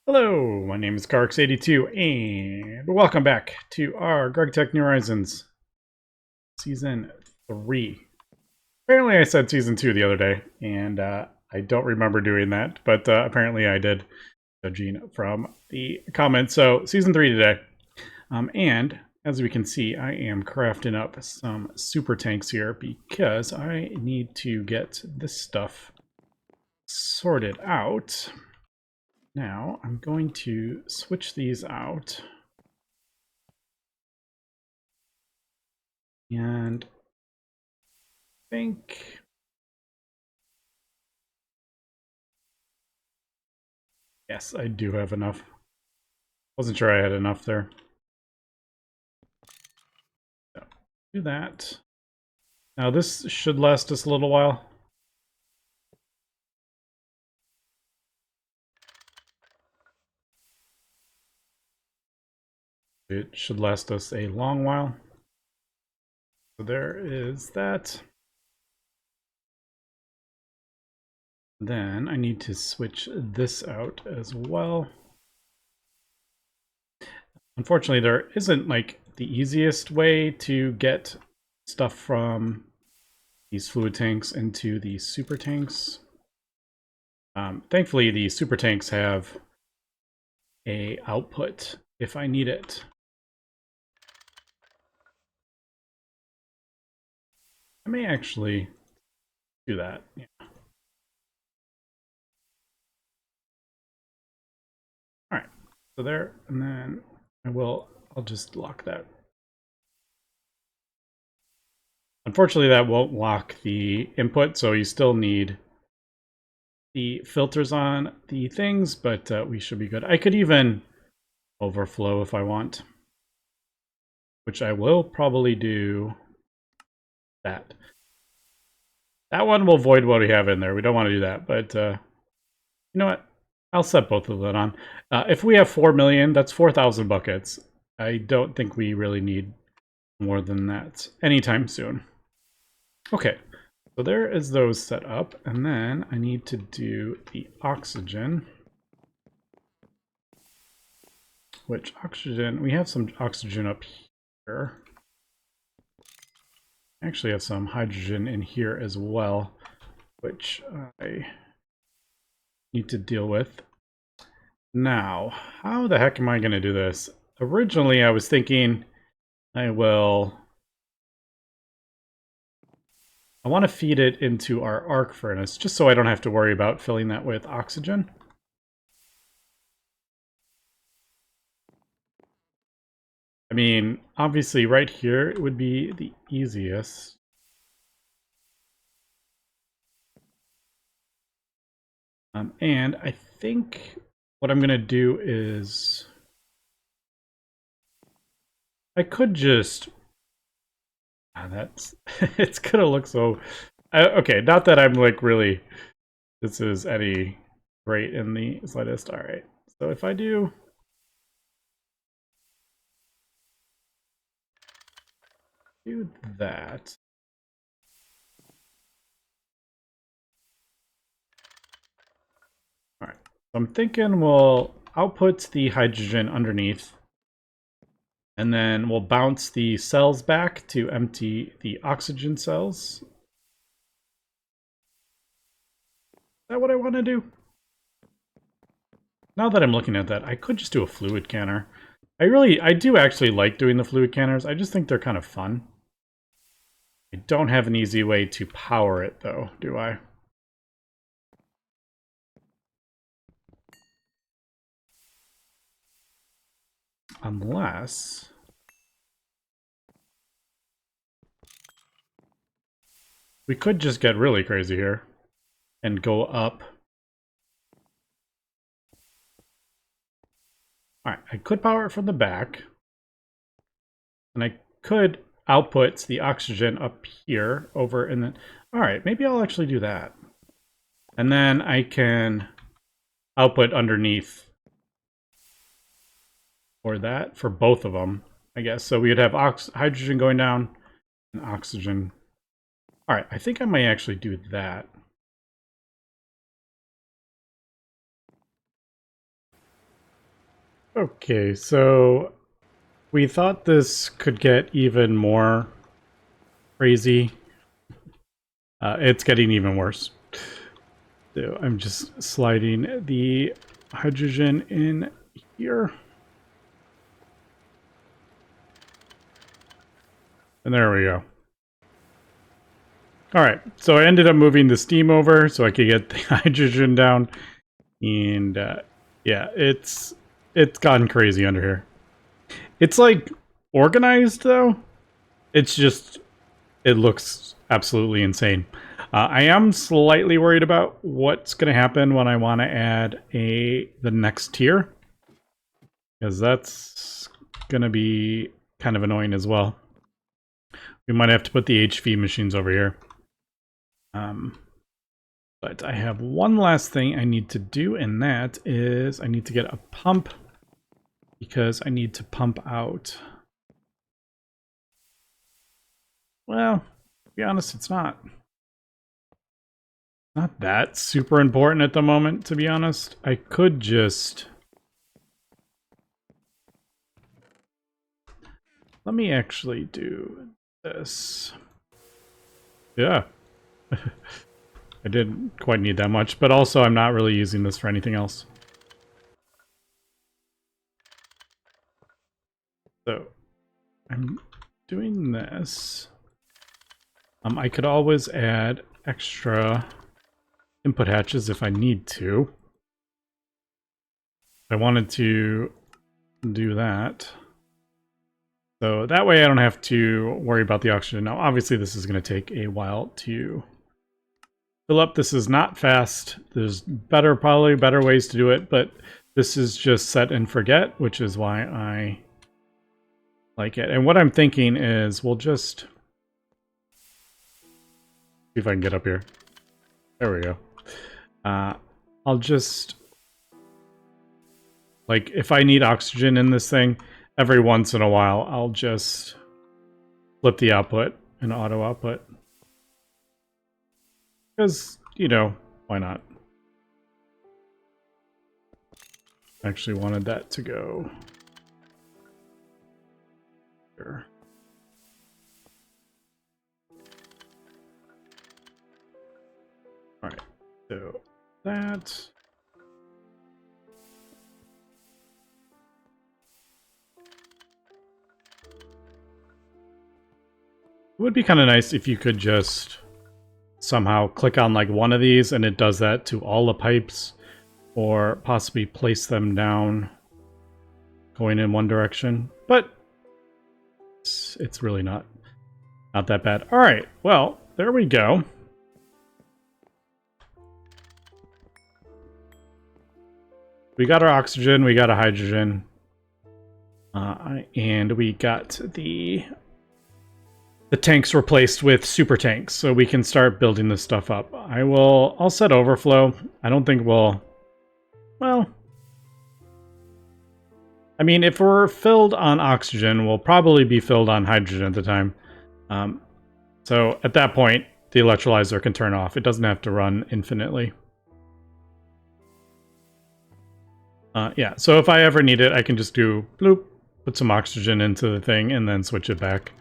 Hello, my name is Carx82, and welcome back to our GregTech New Horizons Season 3. Apparently I said Season 2 the other day, and I don't remember doing that, but apparently I did, judging from the comments. So, Season 3 today. And, as we can see, I am crafting up some super tanks here because I need to get this stuff sorted out. Now, I'm going to switch these out. And I think yes, I do have enough. Wasn't sure I had enough there. So, do that. Now this should last us a little while. It should last us a long while. So there is that. Then I need to switch this out as well. Unfortunately, there isn't like the easiest way to get stuff from these fluid tanks into the super tanks. Thankfully, the super tanks have a output if I need it. I may actually do that. Yeah. All right. So there, and then I'll just lock that. Unfortunately, that won't lock the input, so you still need the filters on the things, but we should be good. I could even overflow if I want, which I will probably do that. That one will void what we have in there. We don't want to do that, but you know what? I'll set both of them on. If we have 4 million, that's 4,000 buckets. I don't think we really need more than that anytime soon. Okay, so there is those set up, and then I need to do the oxygen. Which oxygen? We have some oxygen up here. I actually have some hydrogen in here as well, which I need to deal with. Now, how the heck am I going to do this? Originally, I was thinking I want to feed it into our arc furnace, just so I don't have to worry about filling that with oxygen. I mean, obviously right here it would be the easiest. And I think what I'm going to do is I could just... that's... it's going to look so... okay, not that I'm like really... This is any great in the slightest. All right, so if I do... that... All right, so I'm thinking we'll output the hydrogen underneath, and then we'll bounce the cells back to empty the oxygen cells. Is that what I want to do? Now that I'm looking at that, I could just do a fluid canner. I do actually like doing the fluid canners. I just think they're kind of fun. I don't have an easy way to power it though, do I? Unless... we could just get really crazy here and go up. Alright, I could power it from the back. And I could output the oxygen up here over in the... Alright, maybe I'll actually do that. And then I can output underneath for that, for both of them, I guess. So we would have hydrogen going down and oxygen. Alright, I think I might actually do that. Okay, so we thought this could get even more crazy. It's getting even worse. So I'm just sliding the hydrogen in here. And there we go. All right, so I ended up moving the steam over so I could get the hydrogen down. And yeah, it's gotten crazy under here. It's like organized though. It's just, it looks absolutely insane. I am slightly worried about what's going to happen when I want to add the next tier, because that's going to be kind of annoying as well. We might have to put the HV machines over here. But I have one last thing I need to do, and that is I need to get a pump, because I need to pump out. Well, to be honest, it's not that super important at the moment, to be honest. I could just... Let me actually do this. Yeah. I didn't quite need that much, but also I'm not really using this for anything else. So I'm doing this. I could always add extra input hatches if I need to. I wanted to do that. So that way I don't have to worry about the oxygen. Now, obviously this is going to take a while to fill up. This is not fast. There's probably better ways to do it, but this is just set and forget, which is why I like it. And what I'm thinking is we'll just see if I can get up here. There we go. I'll just, like, if I need oxygen in this thing, every once in a while, I'll just flip the output and auto output. Because, you know, why not? I actually wanted that to go here. Alright, so that. It would be kind of nice if you could just somehow click on like one of these and it does that to all the pipes, or possibly place them down going in one direction, but it's really not that bad. All right, well, there we go. We got our oxygen, we got a hydrogen, and we got the tanks replaced with super tanks, so we can start building this stuff up. I'll set overflow. I don't think well, I mean, if we're filled on oxygen, we'll probably be filled on hydrogen at the time. So at that point, the electrolyzer can turn off. It doesn't have to run infinitely. Yeah, so if I ever need it, I can just do bloop, put some oxygen into the thing, and then switch it back.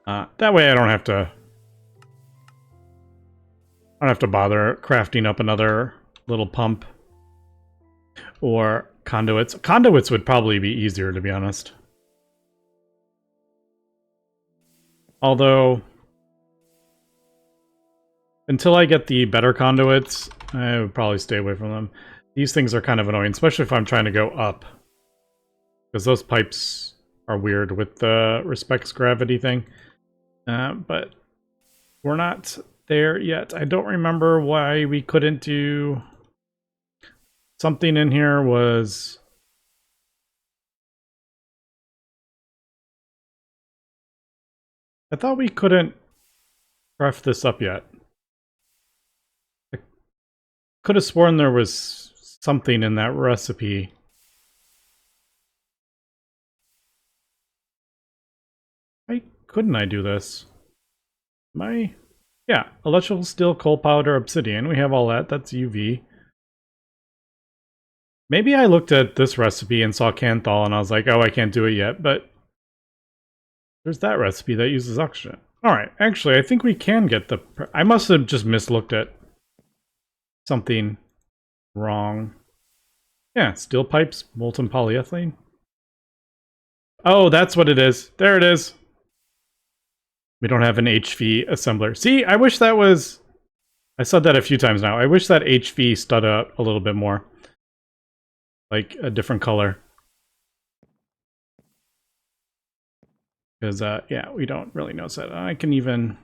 That way I don't have to bother crafting up another little pump or conduits. Conduits would probably be easier, to be honest. Although, until I get the better conduits, I would probably stay away from them. These things are kind of annoying, especially if I'm trying to go up. Because those pipes are weird with the respects gravity thing. But we're not there yet. I don't remember why we couldn't do... Something in here was... I thought we couldn't craft this up yet. I could have sworn there was something in that recipe. Why couldn't I do this? Yeah, electrical steel, coal powder, obsidian. We have all that. That's UV. Maybe I looked at this recipe and saw Canthal and I was like, oh, I can't do it yet, but there's that recipe that uses oxygen. Alright, actually, I think we can get the... I must have just mislooked at something wrong. Yeah, steel pipes, molten polyethylene. Oh, that's what it is. There it is. We don't have an HV assembler. See, I wish that was... I said that a few times now. I wish that HV stood out a little bit more. Like a different color. Because, yeah, we don't really notice that. I can even...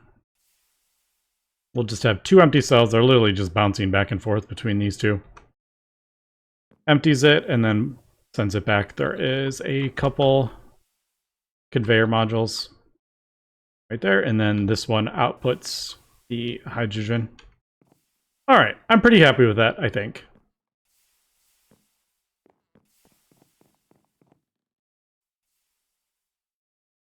We'll just have 2 empty cells. They're literally just bouncing back and forth between these two. Empties it and then sends it back. There is a couple conveyor modules right there. And then this one outputs the hydrogen. All right, I'm pretty happy with that, I think.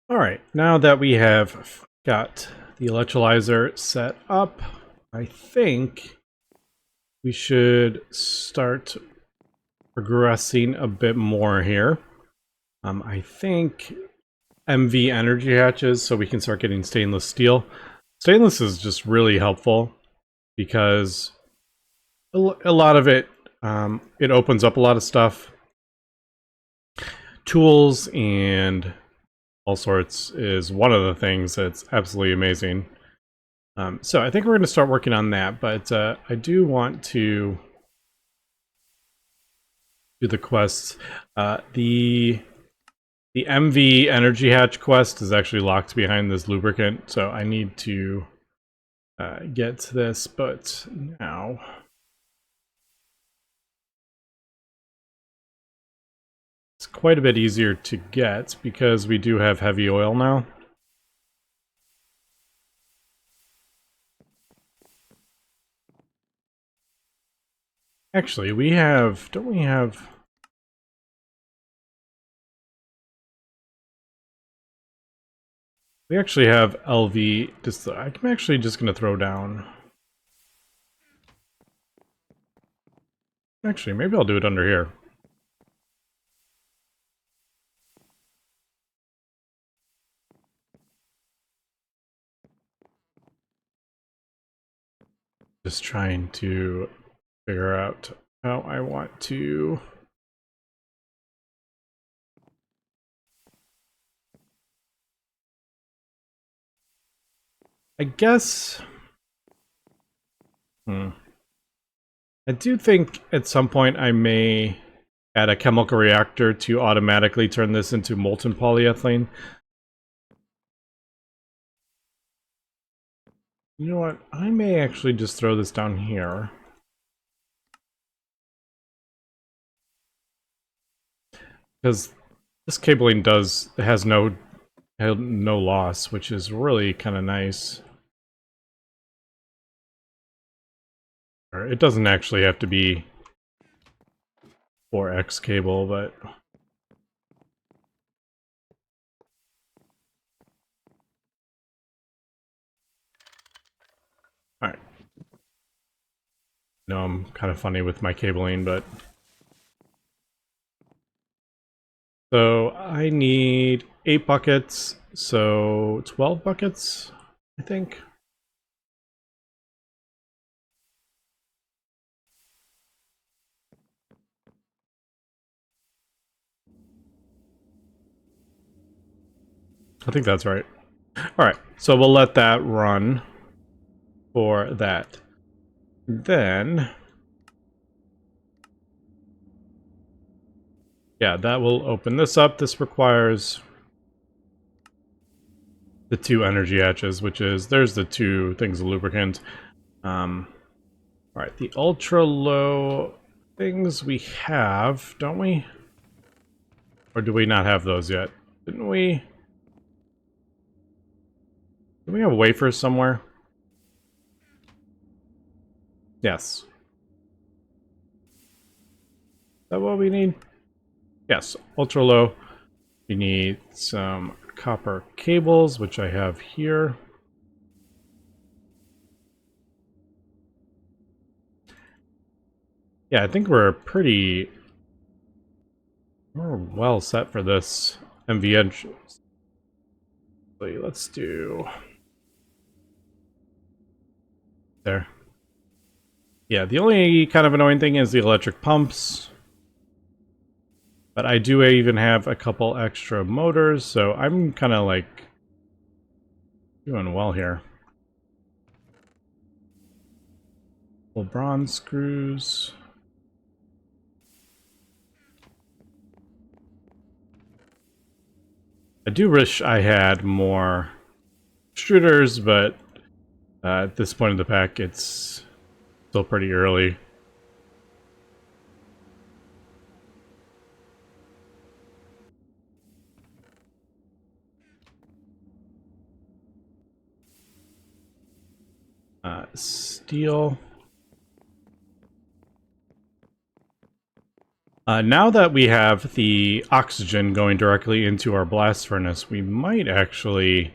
All right, now that we have got the electrolyzer set up, I think we should start progressing a bit more here. I think MV energy hatches so we can start getting stainless steel. Stainless is just really helpful because a lot of it, it opens up a lot of stuff. Tools and all sorts is one of the things that's absolutely amazing. So I think we're going to start working on that, but I do want to do the quests. The MV energy hatch quest is actually locked behind this lubricant, so I need to get to this, but now... It's quite a bit easier to get because we do have heavy oil now. Actually, we have... Don't we have... We actually have LV... I'm actually just going to throw down... Actually, maybe I'll do it under here. Just trying to figure out how I want to... I guess... I do think at some point I may add a chemical reactor to automatically turn this into molten polyethylene. You know what? I may actually just throw this down here. Because this cabling has no loss, which is really kind of nice. It doesn't actually have to be 4X cable, but... Alright. No, I'm kind of funny with my cabling, but... So, I need 8 buckets, so 12 buckets, I think. I think that's right. Alright, so we'll let that run for that. Then... Yeah, that will open this up. This requires the 2 energy hatches, which is... There's the 2 things of lubricant. Alright, the ultra-low things we have, don't we? Or do we not have those yet? Didn't we... Do we have wafers somewhere? Yes. Is that what we need? Yes, ultra low. We need some copper cables, which I have here. Yeah, I think we're pretty We're well set for this MVN. Let's do there. Yeah, the only kind of annoying thing is the electric pumps. But I do even have a couple extra motors, so I'm kind of like doing well here. Little bronze screws. I do wish I had more extruders, but at this point in the pack, it's still pretty early. Steel. Now that we have the oxygen going directly into our blast furnace, we might actually...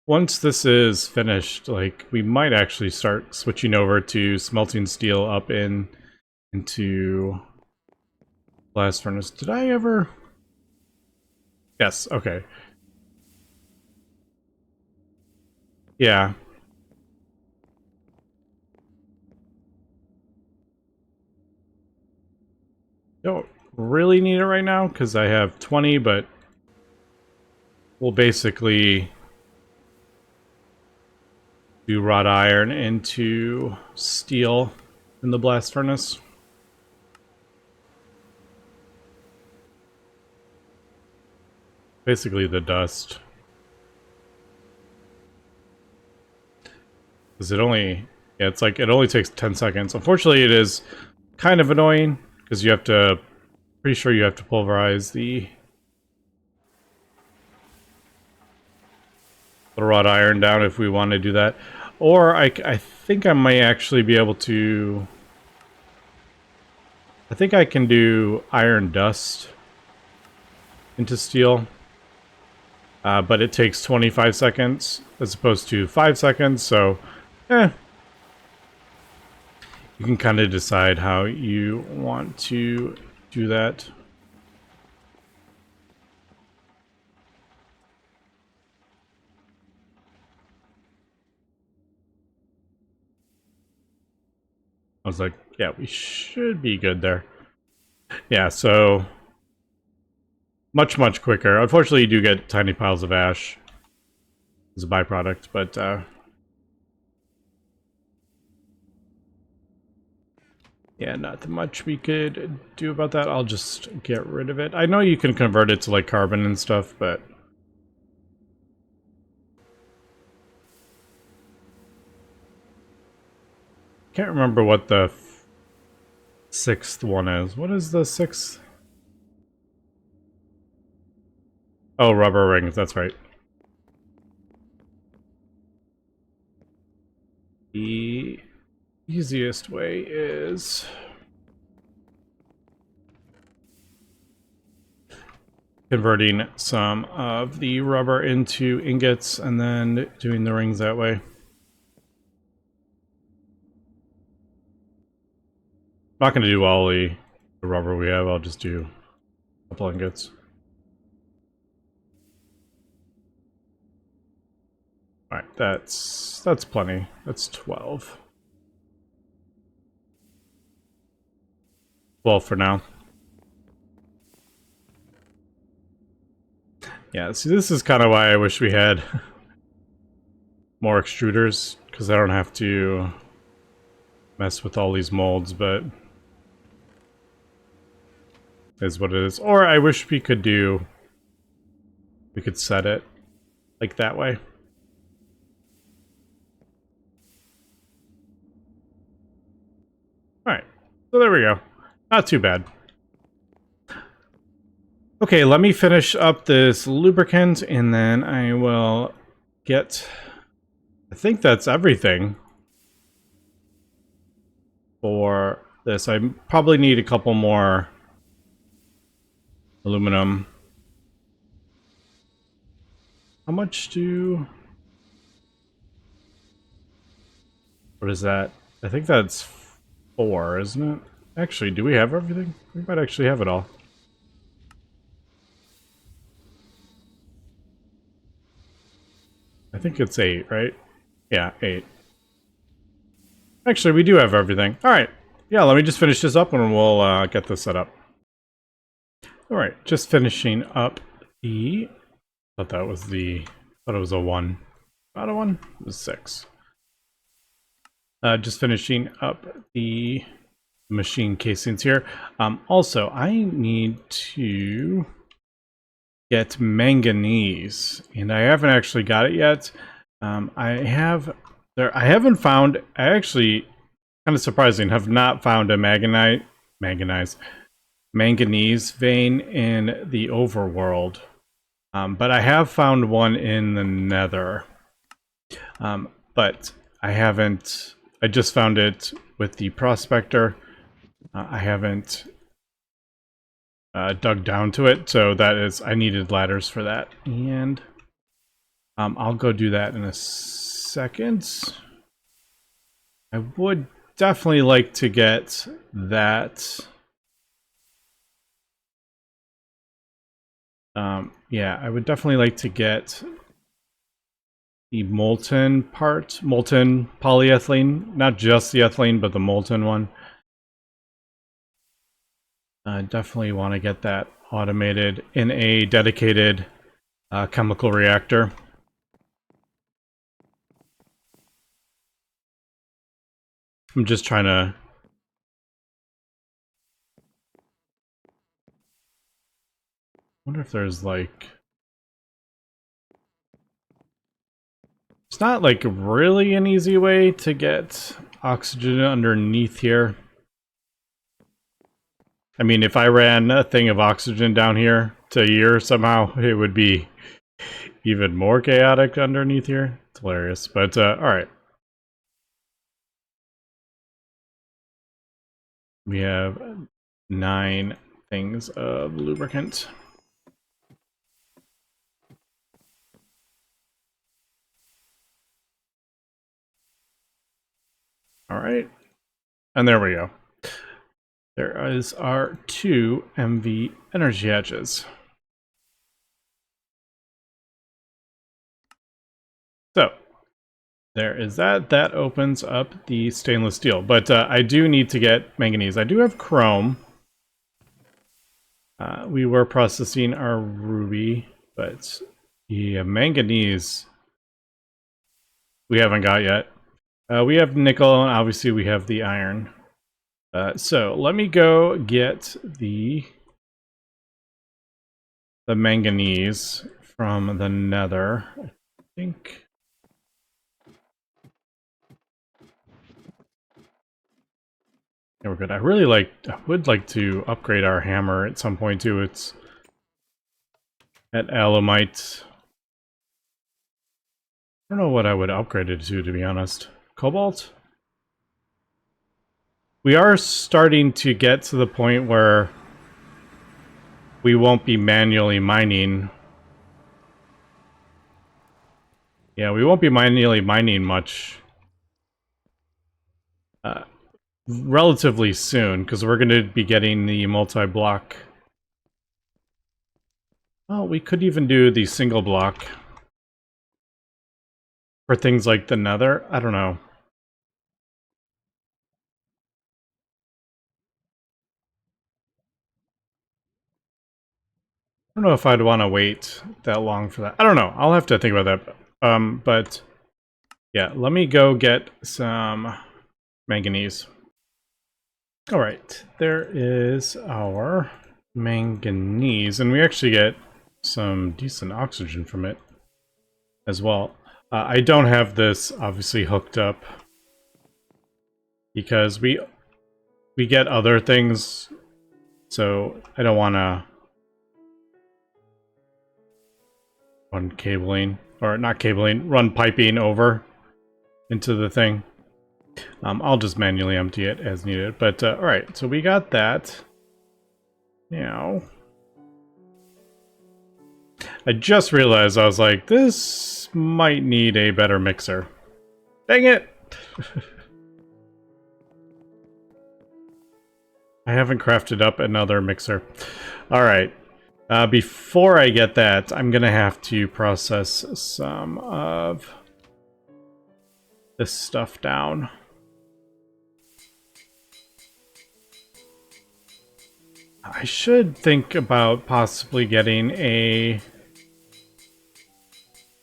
Once this is finished, like, we might actually start switching over to smelting steel up into blast furnace. Did I ever? Yes, okay. Yeah. Don't really need it right now because I have 20, but we'll basically do wrought iron into steel in the blast furnace. Basically the dust. Because it only... Yeah, it's like it only takes 10 seconds. Unfortunately, it is kind of annoying because you have to... Pretty sure you have to pulverize the wrought iron down if we want to do that. Or I think I might actually be able to... I think I can do iron dust into steel. But it takes 25 seconds as opposed to 5 seconds, so... You can kind of decide how you want to do that. I was like, yeah, we should be good there. Yeah, so much quicker. Unfortunately, you do get tiny piles of ash as a byproduct, but yeah, not much we could do about that. I'll just get rid of it. I know you can convert it to like carbon and stuff, but can't remember what the sixth one is. What is the sixth? Oh, rubber rings, that's right. The easiest way is converting some of the rubber into ingots and then doing the rings that way. I'm not going to do all the rubber we have, I'll just do a couple ingots. Alright, that's plenty. That's 12. 12 for now. Yeah, see, this is kind of why I wish we had more extruders, because I don't have to mess with all these molds, but is what it is. Or I wish we could set it like that way. Alright, so there we go. Not too bad. Okay, let me finish up this lubricant and then I will get... I think that's everything for this. I probably need a couple more aluminum. How much do... What is that? I think that's 4, isn't it? Actually, do we have everything? We might actually have it all. I think it's 8, right? Yeah, 8. Actually, we do have everything. Alright. Yeah, let me just finish this up and we'll get this set up. Alright, just finishing up the... thought that was the... thought it was a 1. Not a 1? It was 6. Just finishing up the machine casings here. Also, I need to get manganese, and I haven't actually got it yet. I haven't found... I actually, kind of surprising, have not found a manganese vein in the overworld. But I have found one in the nether. But I haven't... I just found it with the prospector. I haven't dug down to it, so that is... I needed ladders for that. And I'll go do that in a second. I would definitely like to get that... yeah, I would definitely like to get the molten part, molten polyethylene, not just the ethylene, but the molten one. I definitely want to get that automated in a dedicated chemical reactor. I'm just trying to... wonder if there's like... it's not like really an easy way to get oxygen underneath here. I mean, if I ran a thing of oxygen down here to here somehow, it would be even more chaotic underneath here. It's hilarious, but alright. We have 9 things of lubricant. Alright. And there we go. There is our 2 MV energy hatches. So, there is that. That opens up the stainless steel. But I do need to get manganese. I do have chrome. We were processing our ruby, but the manganese we haven't got yet. We have nickel, and obviously we have the iron. So let me go get the manganese from the nether, I think. Yeah, we're good. I would like to upgrade our hammer at some point too. It's at alumite. I don't know what I would upgrade it to be honest. Cobalt? We are starting to get to the point where we won't be manually mining. Yeah, we won't be manually mining much relatively soon, because we're going to be getting the multi-block. Well, we could even do the single block for things like the nether. I don't know. I don't know if I'd want to wait that long for that. I don't know. I'll have to think about that. But yeah, let me go get some manganese. All right, there is our manganese, and we actually get some decent oxygen from it as well. I don't have this obviously hooked up because we get other things, so I don't want to run cabling, or not cabling, run piping over into the thing. I'll just manually empty it as needed. But alright, so we got that. Now, I just realized, I was like, this might need a better mixer. Dang it! I haven't crafted up another mixer. All right. Before I get that, I'm gonna have to process some of this stuff down. I should think about possibly getting a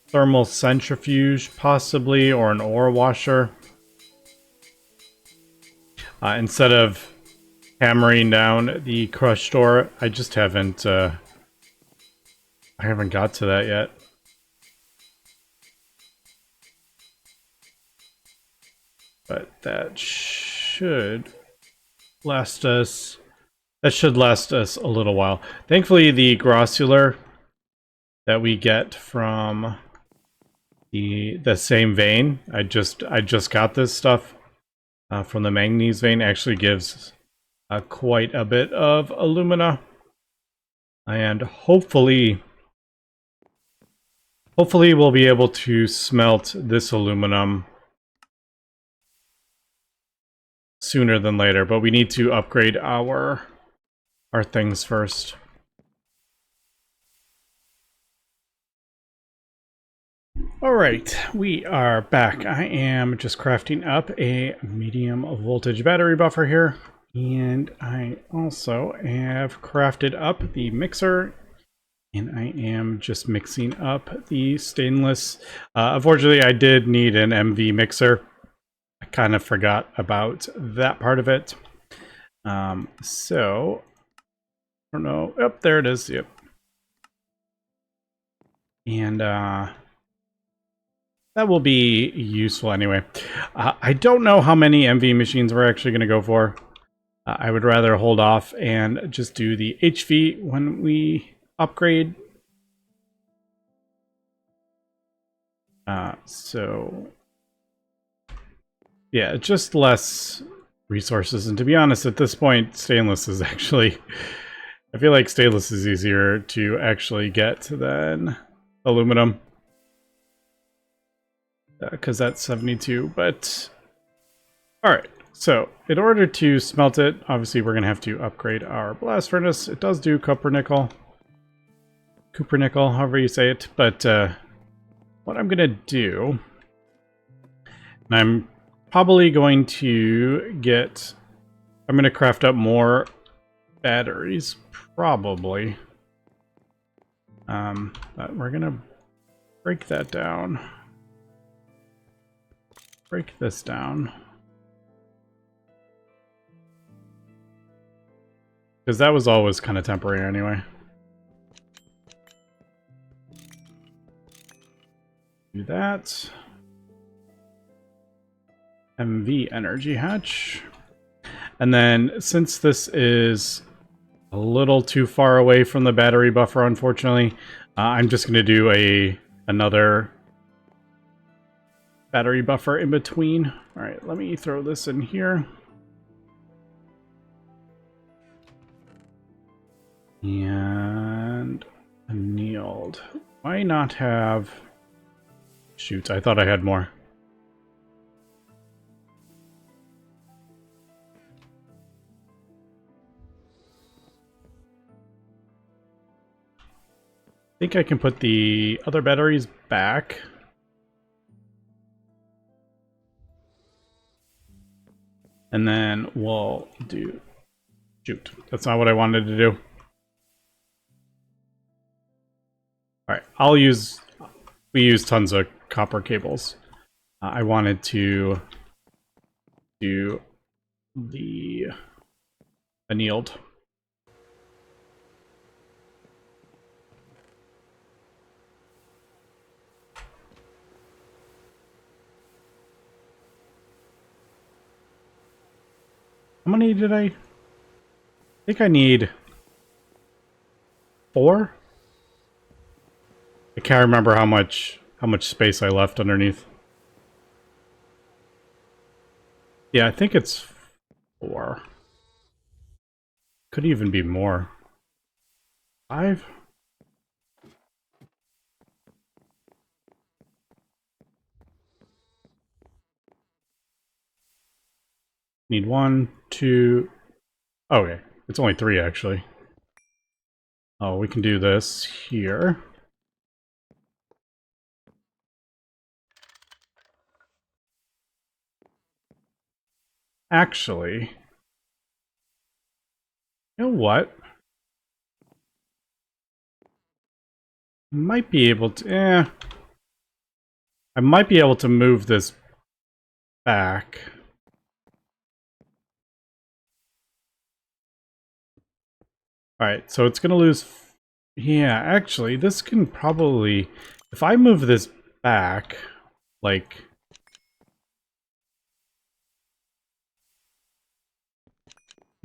thermal centrifuge, possibly, or an ore washer. Instead of hammering down the crushed ore, I just haven't, I haven't got to that yet. But that should last us... That should last us a little while. Thankfully, the grossular that we get from the same vein, I just got this stuff from the manganese vein, actually gives quite a bit of alumina, and hopefully we'll be able to smelt this aluminum sooner than later. But we need to upgrade our things first. Alright, we are back. I am just crafting up a medium voltage battery buffer here. And I also have crafted up the mixer. And I am just mixing up the stainless. Unfortunately, I did need an MV mixer. I kind of forgot about that part of it. So, I don't know. Oh, there it is. Yep. And that will be useful anyway. I don't know how many MV machines we're actually going to go for. I would rather hold off and just do the HV when we upgrade. So, yeah, just less resources. And to be honest, at this point, stainless is actually... I feel like stainless is easier to actually get than aluminum. Because that's 72, but... Alright, so in order to smelt it, obviously we're going to have to upgrade our blast furnace. It does do copper nickel. Cooper nickel, however you say it. But what I'm going to do... And I'm probably going to get... I'm going to craft up more batteries, probably. But we're going to break that down. Break this down. Because that was always kind of temporary anyway. Do that. MV energy hatch. And then since this is a little too far away from the battery buffer, unfortunately, I'm just going to do another battery buffer in between. All right, let me throw this in here. And annealed. Why not have... Shoot, I thought I had more. I think I can put the other batteries back. And then we'll do... Shoot, that's not what I wanted to do. Alright, I'll use... We use tons of copper cables. I wanted to do the annealed. How many did I think I need? 4? I can't remember how much space I left underneath. Yeah, I think it's 4. Could even be more. 5? Need 1, 2. Okay, it's only 3 actually. Oh, we can do this here. Actually, you know what? Might be able to. I might be able to move this back. Alright, so it's gonna lose. Yeah, actually, this can probably. If I move this back, like.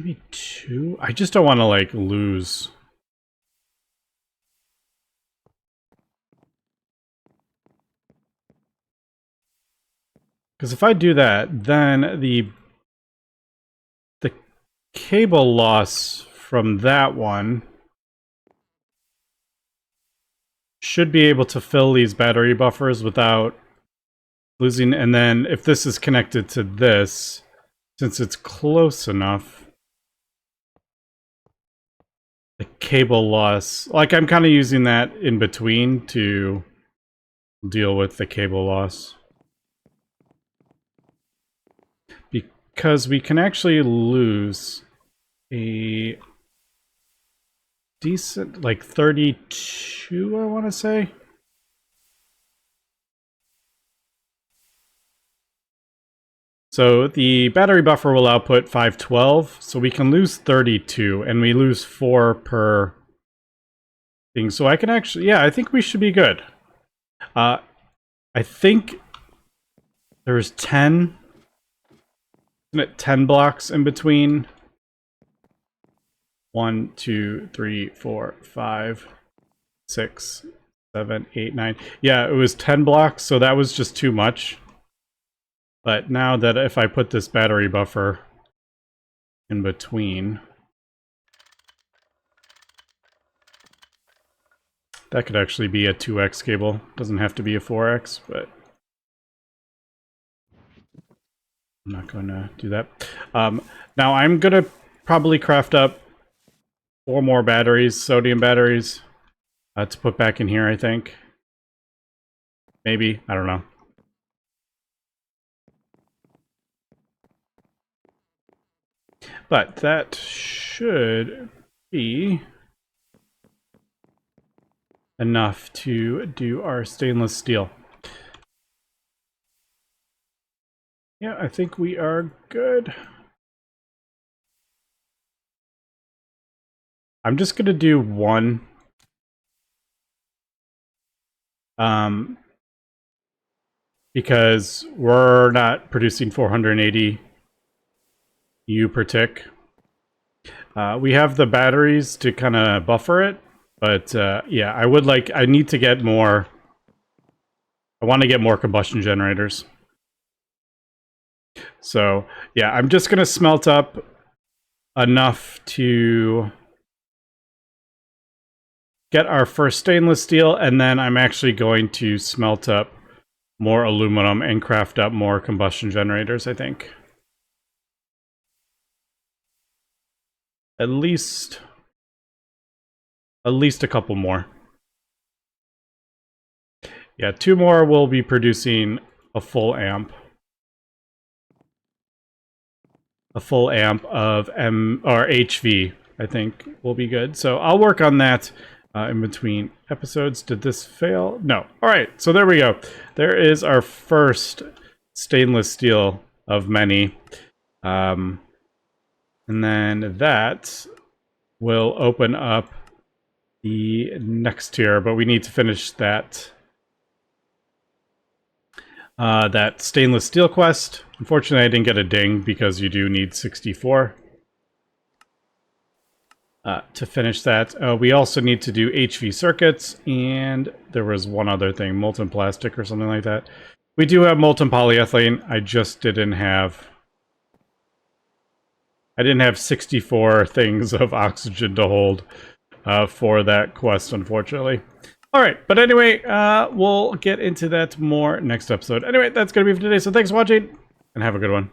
Maybe 2? I just don't want to, like, lose. Because if I do that, then the cable loss from that one should be able to fill these battery buffers without losing. And then if this is connected to this, since it's close enough, the cable loss, like I'm kind of using that in between to deal with the cable loss. Because we can actually lose a decent, like 32, I want to say. So the battery buffer will output 512, so we can lose 32, and we lose 4 per thing. So I can actually, yeah, I think we should be good. I think there's 10, isn't it 10 blocks in between? 1, 2, 3, 4, 5, 6, 7, 8, 9. Yeah, it was 10 blocks, so that was just too much. But now that if I put this battery buffer in between, that could actually be a 2x cable. Doesn't have to be a 4x, but I'm not going to do that. Now I'm going to probably craft up 4 more batteries, sodium batteries, to put back in here, I think. Maybe, I don't know. But that should be enough to do our stainless steel. Yeah, I think we are good. I'm just going to do 1. Because we're not producing 480 U per tick. We have the batteries to kind of buffer it, but yeah, I need to get more. I want to get more combustion generators. So yeah, I'm just going to smelt up enough to get our first stainless steel, and then I'm actually going to smelt up more aluminum and craft up more combustion generators, I think. At least a couple more. Yeah, 2 more will be producing a full amp. A full amp of HV, I think, will be good. So I'll work on that in between episodes. Did this fail? No. All right, so there we go. There is our first stainless steel of many. And then that will open up the next tier, but we need to finish that that stainless steel quest. Unfortunately, I didn't get a ding because you do need 64 to finish that. We also need to do HV circuits, and there was one other thing, molten plastic or something like that. We do have molten polyethylene. I just didn't have... I didn't have 64 things of oxygen to hold for that quest, unfortunately. All right, but anyway, we'll get into that more next episode. Anyway, that's going to be for today, so thanks for watching, and have a good one.